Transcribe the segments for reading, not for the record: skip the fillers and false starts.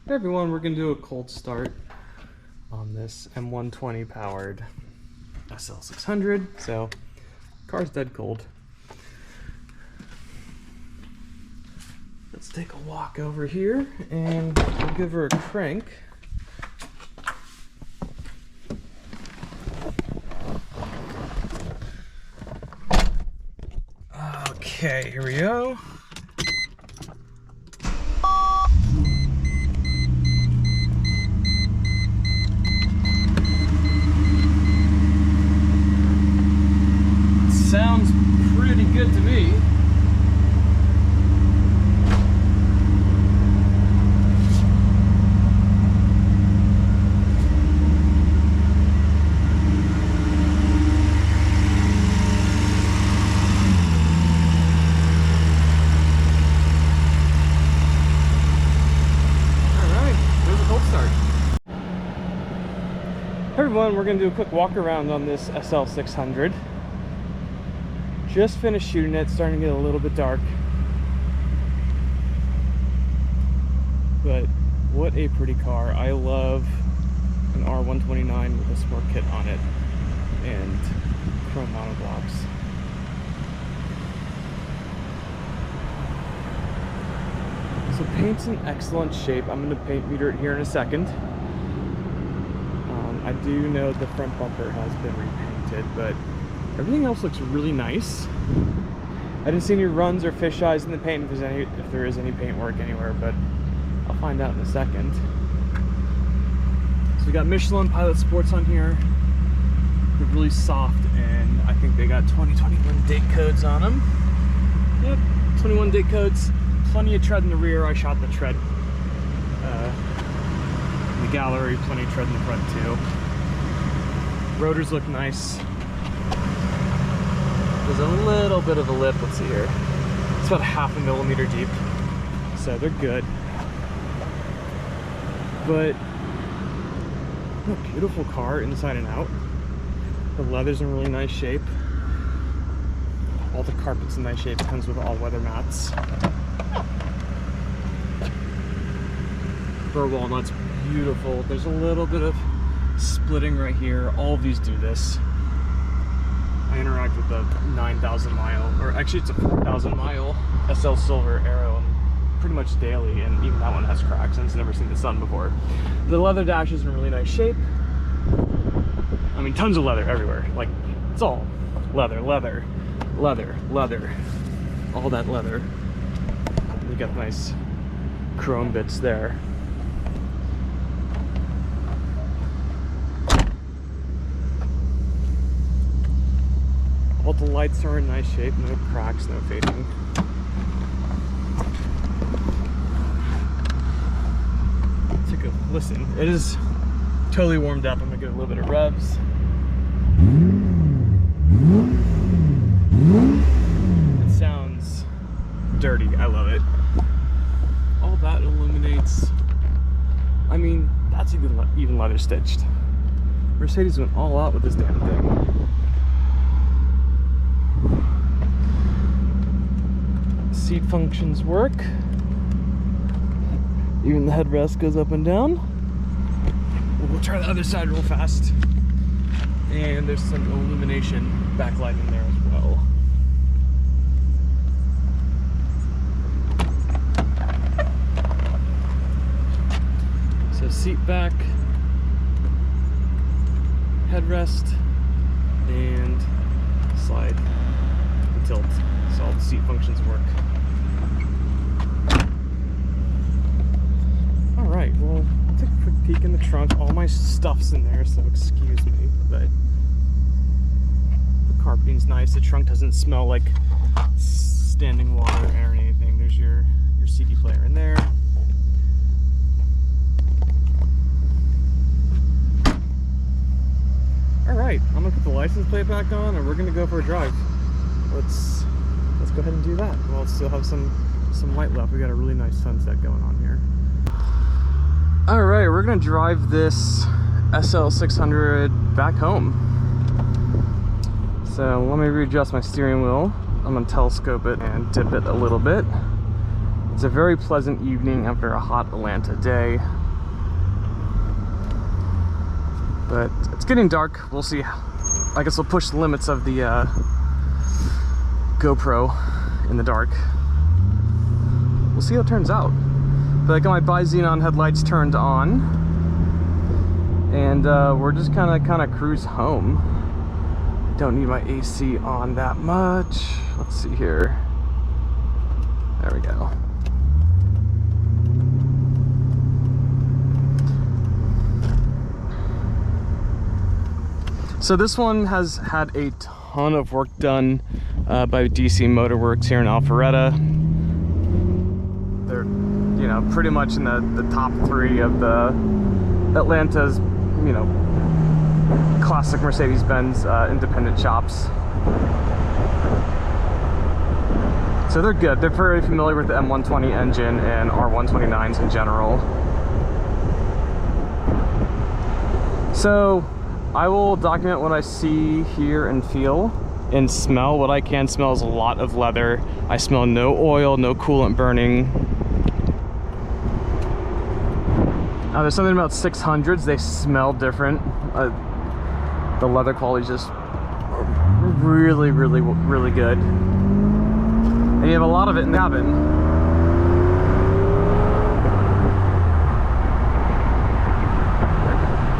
Hey everyone, we're going to do a cold start on this M120 powered SL600. So, car's dead cold. Let's take a walk over here and we'll give her a crank. Okay, here we go. Sounds pretty good to me. Alright, there's a cold start. Hey everyone, we're going to do a quick walk around on this SL600. Just finished shooting it, starting to get a little bit dark. But what a pretty car. I love an R129 with a sport kit on it and chrome monoblocks. So paint's in excellent shape. I'm going to paint meter it here in a second. I do know the front bumper has been repainted, but everything else looks really nice. I didn't see any runs or fisheyes in the paint if there is any paint work anywhere, but I'll find out in a second. So we got Michelin Pilot Sports on here. They're really soft, and I think they got 2021 date codes on them. Yep, 21 date codes. Plenty of tread in the rear. I shot the tread in the gallery. Plenty of tread in the front too. Rotors look nice. There's a little bit of a lip, let's see here. It's about 1/2 millimeter deep, so they're good. But, what a beautiful car inside and out. The leather's in really nice shape. All the carpet's in nice shape. It comes with all weather mats. Burr walnut's beautiful. There's a little bit of splitting right here. All of these do this. I interact with the 9,000 mile, or actually it's a 4,000 mile SL Silver Aero pretty much daily, and even that one has cracks and it's never seen the sun before. The leather dash is in really nice shape. I mean, tons of leather everywhere. Like, it's all leather, leather, leather, leather. All that leather. You got nice chrome bits there. All the lights are in nice shape, no cracks, no fading. Take a listen. It is totally warmed up. I'm gonna get a little bit of revs. It sounds dirty. I love it. All that illuminates. I mean, that's even leather stitched. Mercedes went all out with this damn thing. Seat functions work. Even the headrest goes up and down. We'll try the other side real fast. And there's some illumination backlight in there as well. So seat back, headrest, and slide and tilt. So all the seat functions work. Alright, well, let's take a quick peek in the trunk. All my stuff's in there, so excuse me, but the carpeting's nice. The trunk doesn't smell like standing water or anything. There's your CD player in there. Alright, I'm gonna put the license plate back on and we're gonna go for a drive. Let's go ahead and do that. We'll still have some light left. We got a really nice sunset going on here. All right, we're gonna drive this SL600 back home. So let me readjust my steering wheel. I'm gonna telescope it and dip it a little bit. It's a very pleasant evening after a hot Atlanta day. But it's getting dark. We'll see. I guess we'll push the limits of the GoPro in the dark. We'll see how it turns out. But I got my bi-xenon headlights turned on, and we're just kind of cruise home. Don't need my AC on that much. Let's see here. There we go. So this one has had a ton of work done by DC Motorworks here in Alpharetta. They're, you know, pretty much in the top 3 of the Atlanta's, you know, classic Mercedes-Benz independent shops. So they're good. They're very familiar with the M120 engine and R129s in general. So I will document what I see, hear, and feel, and smell. What I can smell is a lot of leather. I smell no oil, no coolant burning. There's something about 600s, they smell different. The leather quality is just really, really, really good. And you have a lot of it in the cabin.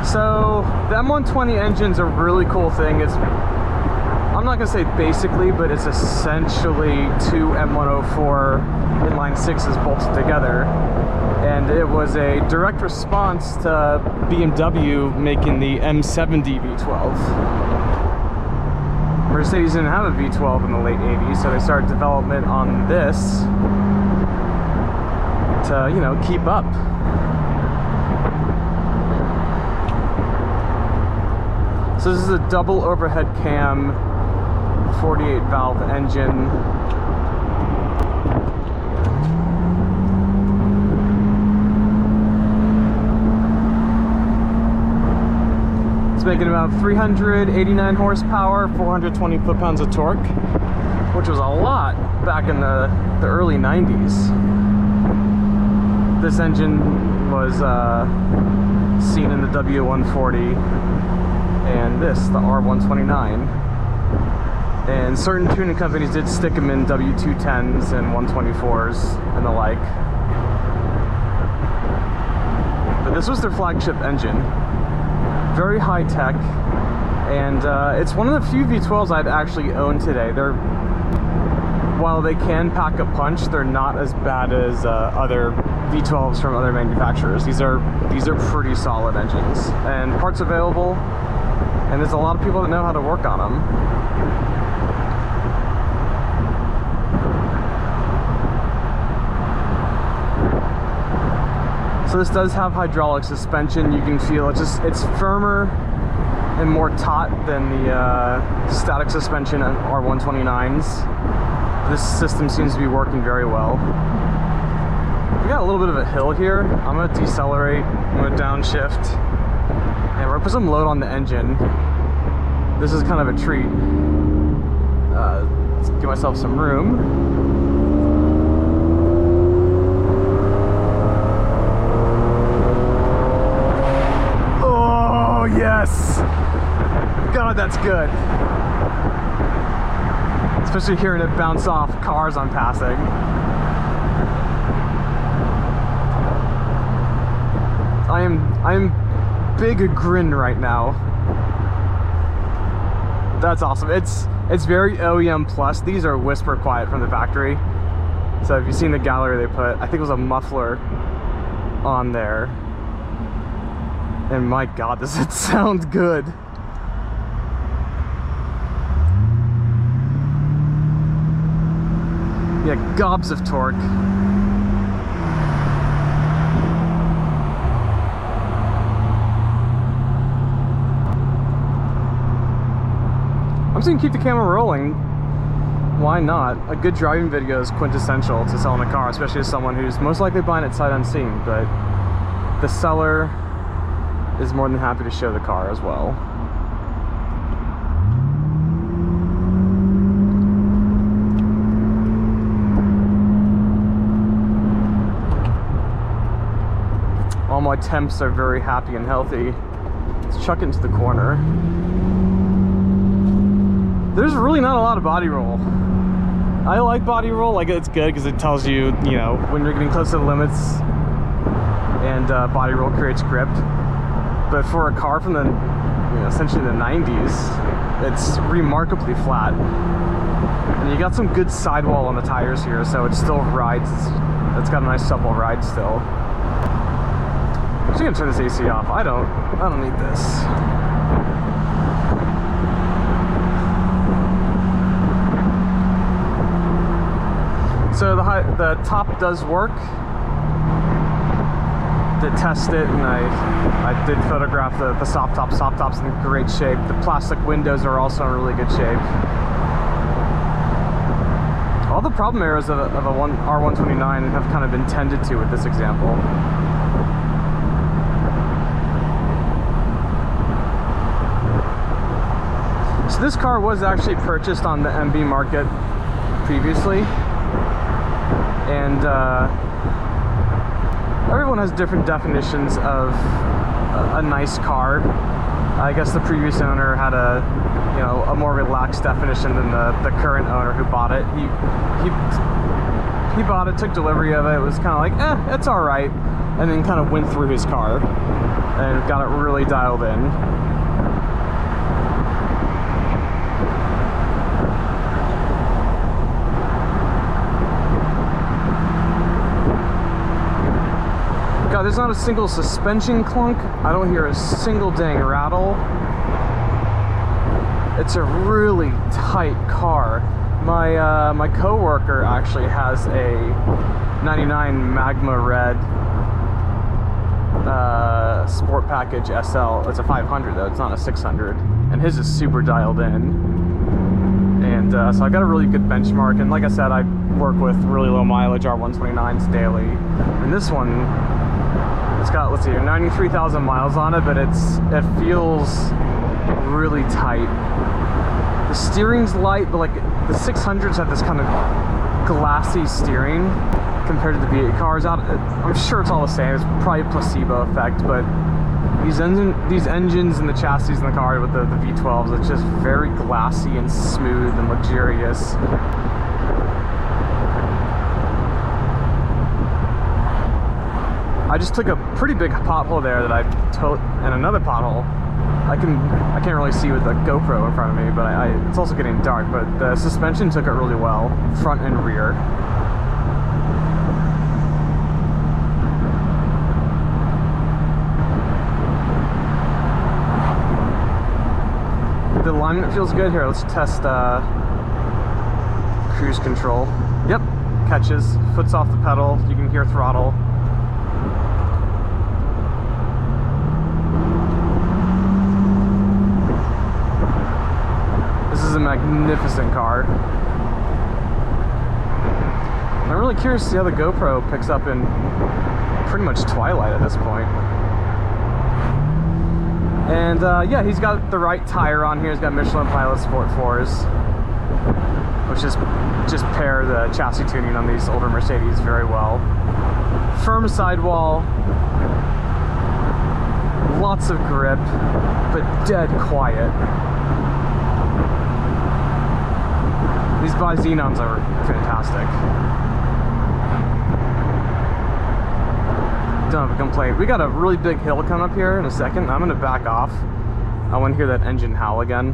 So the M120 engine's a really cool thing. It's, I'm not gonna say basically, but it's essentially 2 M104 inline 6s bolted together. And it was a direct response to BMW making the M70 V12. Mercedes didn't have a V12 in the late 80s, so they started development on this to, you know, keep up. So this is a double overhead cam, 48 valve engine. It's making about 389 horsepower, 420 foot-pounds of torque, which was a lot back in the early 90s. This engine was seen in the W140. And this, the R129. And certain tuning companies did stick them in W210s and 124s and the like. But this was their flagship engine. Very high tech. And it's one of the few V12s I'd actually own today. They're, while they can pack a punch, they're not as bad as other V12s from other manufacturers. These are pretty solid engines. And parts available. And there's a lot of people that know how to work on them. So this does have hydraulic suspension. You can feel it just, it's firmer and more taut than the static suspension on R129s. This system seems to be working very well. We got a little bit of a hill here. I'm gonna decelerate, I'm gonna downshift. And we're gonna put some load on the engine. This is kind of a treat. Let's give myself some room. Oh, yes! God, that's good. Especially hearing it bounce off cars I'm passing. I am big grin right now. That's awesome. It's very OEM plus. These are whisper quiet from the factory. So if you've seen the gallery they put, I think it was a muffler on there. And my God, does it sound good. Yeah, gobs of torque. I'm just gonna keep the camera rolling. Why not? A good driving video is quintessential to selling a car, especially as someone who's most likely buying it sight unseen, but the seller is more than happy to show the car as well. All my temps are very happy and healthy. Let's chuck it into the corner. There's really not a lot of body roll. I like body roll, like it's good because it tells you, you know, when you're getting close to the limits, and body roll creates grip. But for a car from the, you know, essentially the 90s, it's remarkably flat. And you got some good sidewall on the tires here, so it still rides. It's got a nice supple ride still. I'm just gonna turn this AC off. I don't need this. So the top does work. Did test it, and I did photograph the soft top. Soft top's in great shape. The plastic windows are also in really good shape. All the problem areas of a R129 have kind of been tended to with this example. So this car was actually purchased on the MB market previously, and everyone has different definitions of a nice car. I guess the previous owner had a more relaxed definition than the current owner who bought it. He bought it, took delivery of it. It was kind of like, it's all right, and then kind of went through his car and got it really dialed in. God, there's not a single suspension clunk. I don't hear a single dang rattle. It's a really tight car. My coworker actually has a 99 Magma Red Sport Package SL. It's a 500 though, it's not a 600. And his is super dialed in. And so I got a really good benchmark. And like I said, I work with really low mileage R129s daily. And this one, it's got, let's see, 93,000 miles on it, but it feels really tight. The steering's light, but like the 600s have this kind of glassy steering compared to the V8 cars. I'm sure it's all the same. It's probably a placebo effect, but these engines and the chassis in the car with the V12s, it's just very glassy and smooth and luxurious. I just took a pretty big pothole there that and another pothole. I can't really see with the GoPro in front of me, but it's also getting dark, but the suspension took it really well, front and rear. The alignment feels good. Here, let's test cruise control. Yep, catches, foot's off the pedal, you can hear throttle. This is a magnificent car. I'm really curious to see how the GoPro picks up in pretty much twilight at this point. And yeah, he's got the right tire on here. He's got Michelin Pilot Sport 4s, which is just pair the chassis tuning on these older Mercedes very well. Firm sidewall, lots of grip, but dead quiet. These bi-xenons are fantastic. Don't have a complaint. We got a really big hill coming up here in a second. I'm gonna back off. I want to hear that engine howl again.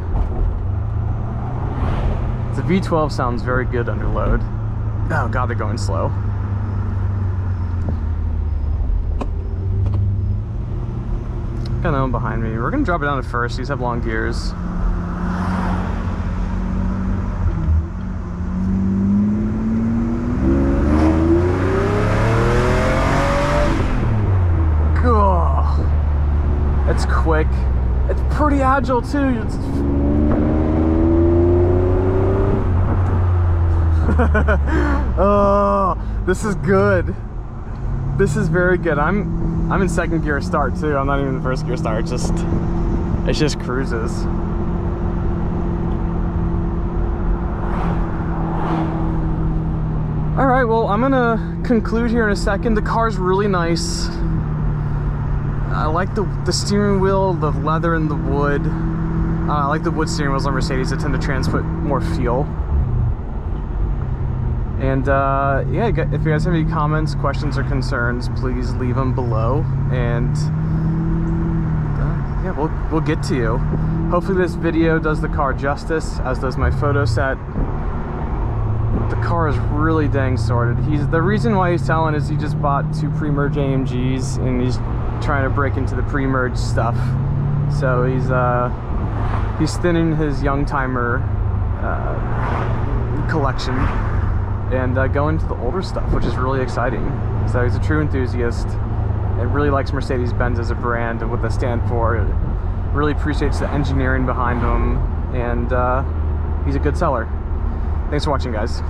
The V12 sounds very good under load. Oh God, they're going slow. Got no one behind me. We're gonna drop it down at first. These have long gears. It's quick. It's pretty agile too. Oh, this is good. This is very good. I'm in second gear start too. I'm not even in first gear start. It just cruises. All right, well, I'm gonna conclude here in a second. The car's really nice. I like the steering wheel, the leather and the wood. I like the wood steering wheels on Mercedes that tend to transmit more feel. And yeah, if you guys have any comments, questions, or concerns, please leave them below. And yeah, we'll get to you. Hopefully this video does the car justice, as does my photo set. The car is really dang sorted. The reason why he's telling is he just bought 2 pre-merge AMGs and he's trying to break into the pre-merge stuff. So he's thinning his young timer collection and going to the older stuff, which is really exciting. So he's a true enthusiast and really likes Mercedes-Benz as a brand and what they stand for. Really appreciates the engineering behind them, and he's a good seller. Thanks for watching, guys.